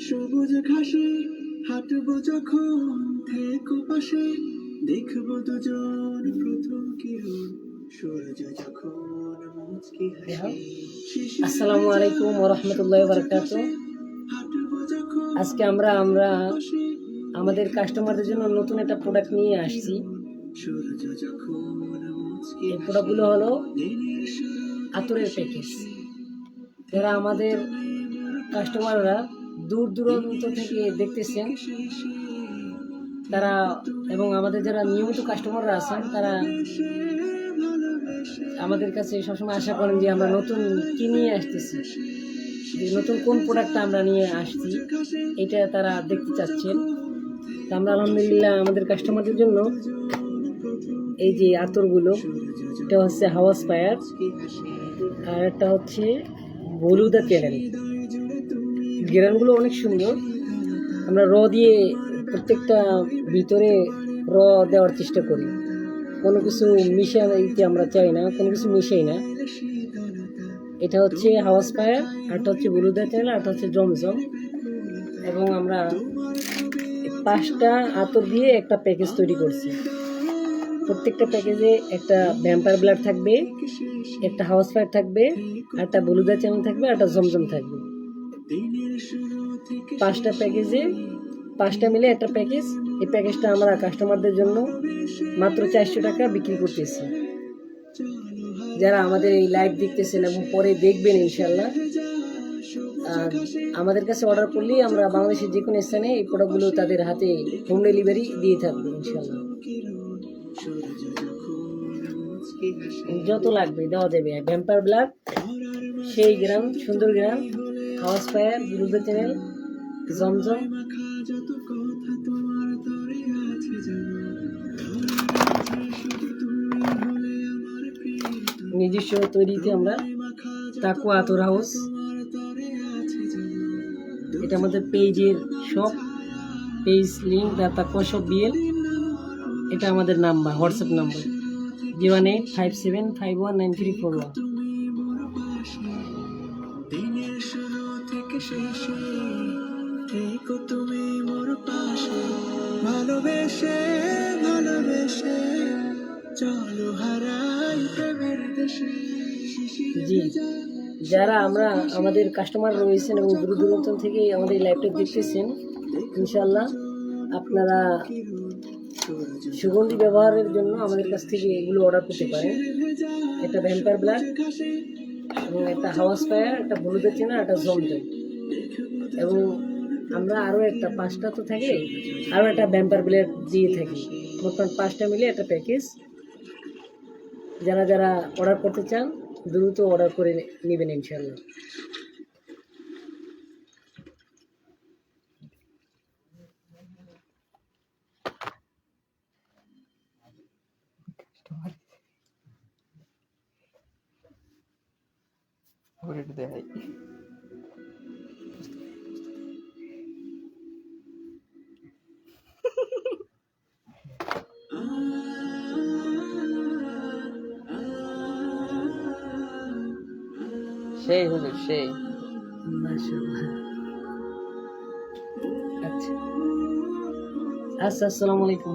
সবুজ ঘাসে হাঁটবো যখন, থেকো পাশে, দেখবো দুজন প্রথম কিরণ, সূর্য যখন মুচকি হাসে। আসসালামু আলাইকুম ওয়া রাহমাতুল্লাহি ওয়া বারাকাতুহু। আজকে আমরা আমাদের কাস্টমারদের জন্য নতুন একটা প্রোডাক্ট নিয়ে আসছি। এই প্রোডাক্টগুলো হলো আতরের প্যাকেজ। যারা আমাদের কাস্টমাররা দূর দূরান্ত থেকে দেখতেছেন তারা, এবং আমাদের যারা নিয়মিত কাস্টমাররা আছেন তারা আমাদের কাছে সবসময় আশা করেন যে আমরা নতুন কি নিয়ে আসতেছি, যে নতুন কোন প্রোডাক্টটা আমরা নিয়ে আসছি এটা তারা দেখতে চাচ্ছেন। তা আমরা আলহামদুলিল্লাহ আমাদের কাস্টমারদের জন্য এই যে আতরগুলো, এটা হচ্ছে হাওয়াস ফায়ার আর একটা হচ্ছে বলুদা ক্যানেল। গ্রানগুলো অনেক সুন্দর। আমরা দিয়ে প্রত্যেকটা ভিতরে দেওয়ার চেষ্টা করি, কোনো কিছু মিশাইতে আমরা চাই না, কোনো কিছু মিশাই না। এটা হচ্ছে হাওয়াস ফায়ার, আরটা হচ্ছে বলুদা ক্যানেল, আরটা হচ্ছে জমজম। এবং আমরা 5টা আতর দিয়ে একটা প্যাকেজ তৈরি করছি। প্রত্যেকটা প্যাকেজে একটা ভ্যাম্পায়ার ব্লাড থাকবে, একটা হাউস ফায়ার থাকবে, একটা বলুদা চ্যানেল থাকবে, একটা জমজম থাকবে। 5টা প্যাকেজে 5টা মিলে একটা প্যাকেজ। এই প্যাকেজটা আমরা কাস্টমারদের জন্য মাত্র 400 টাকা বিক্রি করতেছি। যারা আমাদের এই লাইভ দেখতেছেন এবং পরে দেখবেন ইনশাল্লাহ, আমাদের কাছে অর্ডার করলেই আমরা বাংলাদেশের যে কোনো স্থানে এই প্রোডাক্টগুলো তাদের হাতে হোম ডেলিভারি দিয়ে থাকবো ইনশাল্লাহ। যত লাগবে দেওয়া যাবে। ভ্যাম্পায়ার ব্লাড, সেই গ্রাম, সুন্দর গ্রাম, হাউস ফায়ার, বলুদা চ্যানেল, জমজম। নিজস্ব তৈরিতে আমরা তাকুয়া আতর হাউস, এটা আমাদের পেজের সব পেজ লিঙ্ক, তাকুয়া সব বিএল। এটা আমাদের নাম্বার, হোয়াটসঅ্যাপ নাম্বার 01857519341। দিনের শুরু থেকে শেষে থেকো তুমি মোর পাশে, ভালোবেসে ভালোবেসে চলো হারাই প্রেমের দেশে। জি, যারা আমাদের কাস্টমার রয়েছেন এবং দূর দূরান্ত থেকে আমাদের লাইভটা দেখতেছেন, ইনশাল্লাহ আপনারা সুগন্ধি ব্যবহারের জন্য আমাদের কাছ থেকে এগুলো অর্ডার করতে পারেন। একটা ভ্যাম্পায়ার ব্লাড এবং একটা হাউস ফায়ার, একটা বলুদা চ্যানেল, একটা জমজম। এবং আমরা আরও একটা 5টা তো থাকে, আরও একটা ভ্যাম্পায়ার ব্লাড দিয়ে থাকি। মোট 5টা মিলে একটা প্যাকেজ। যারা যারা অর্ডার করতে চান দ্রুত অর্ডার করে নেবেন ইনশাল্লাহ। দেখাই সেই হুজুর সেই। আচ্ছা, আসসালামু আলাইকুম।